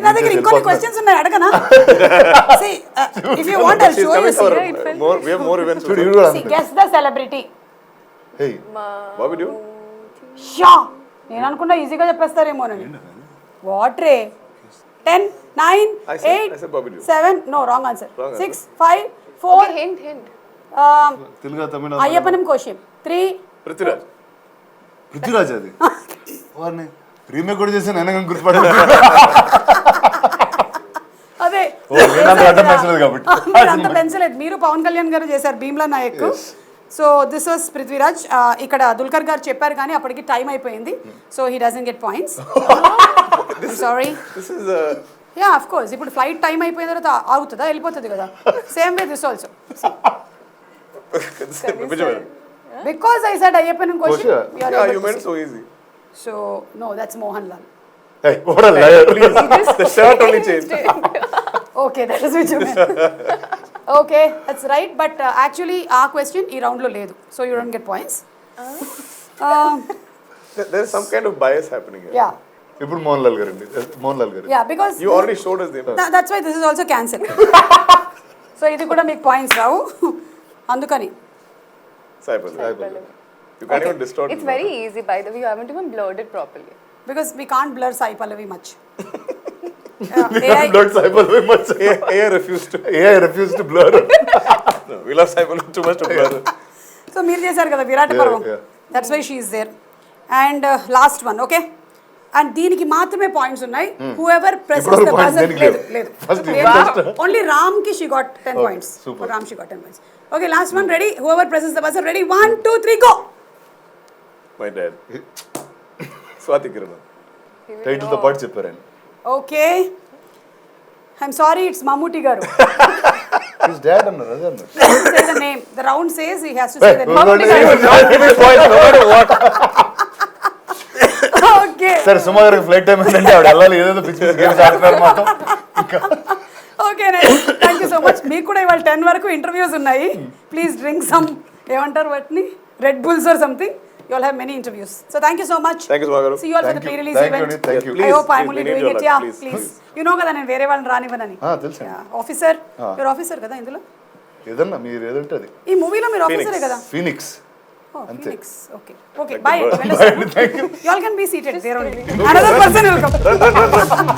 నా దగ్గర ఇంకొన్ని క్వశ్చన్స్ ఉన్నాయి, అడగనా? See, if you want I'll show you. We have more events. See, guess the celebrity. Hey, Bobby Deol. Shah నేను అనుకున్నా ఈజీగా చెప్పేస్తారేమోనని. What ray? 10 9 8 I said Bobby Deol. 7 no wrong answer. 6 5 4 Hint. Telugu Tamil అయ్యప్పనం question 3 Prithviraj అది వారిని remake కూడా చేసి నేను గుర్తుపడలేదు. అదే కాబట్టి అంత పెన్సిల్ మీరు పవన్ కళ్యాణ్ గారు చేశారు Bheemla Nayak. So this was Prithviraj. ఇక్కడ దుల్కర్ గారు చెప్పారు కానీ అప్పటికి టైం అయిపోయింది. So he doesn't get points. Sorry. Yeah of course ఇప్పుడు ఫ్లైట్ టైం అయిపోయిన తర్వాత ఆగుతుందా, వెళ్ళిపోతుంది కదా. Same way this also. Because I said Ayyappanum question. Yeah, you made it so easy. So no, that's Mohan Lal. Hey, what a liar. The shirt only changed. Okay, that is which you meant. Okay, that's right. But actually, our question ee round lo ledu, so you don't get points. There is some kind of bias happening here. Yeah. ఇప్పుడు మోహన్ లాల్ గారు. Yeah, because You already showed us the image. that's why this is also cancelled. So ఇది కూడా మీకు points రావు అందుకని. Saipal. You can't even distort. It's very easy, by the way. You haven't even blurred it properly. Because we can't blur Sai Pallavi much. Blurred Saipal very much. AI refused to blur. No, we love Saipal too much to blur. So మీరు చేశారు కదా విరాట్ పర్వం. That's why she is there. And last one, okay? And దీనికి మాత్రమే points ఉన్నాయి. Whoever presses the buzzer లేదు. Only Ram ki she got 10 points. For Ram she got 10 points. Okay, last one, ready? Whoever presses the buzzer, ready? 1 2 3 go. My dad. Swati Kirana. Title తో పాటు చెప్పారండి. Okay. I'm sorry, it's Mammootty garu. His dad అన్నారు అదే అన్నారు. Say the name. The round says he has to say the name. Mammootty garu. Okay. సరే సుమా గారికి flight time ఏంటంటే ఆవిడ వెళ్ళాలి, ఏదేదో పిచ్చి గేమ్స్ ఆడుతున్నారు మాతో. Okay thank you so much. మీకు కూడా ఇవాళ 10 వరకు ఇంటర్వ్యూస్ ఉన్నాయి. ప్లీజ్ డ్రింక్ సమ్ ఏమంటారు వాటిని, red bulls or something. You all have many interviews. So thank you so much. Thank you, Suma. See you all for the pre-release event. Thank you. I hope I'm only doing it. Yeah, please. You know కదా నేను వేరే వాళ్ళని రానివ్వనని. తెలుసు. Officer, మీరు officer కదా ఇందులో? ఏదన్నా మీరు ఏదంటే అది. ఈ మూవీలో మీరు ఆఫీసరే కదా? ఫీనిక్స్. అంతే. Okay. Bye. You all can be seated there only. Another person will come.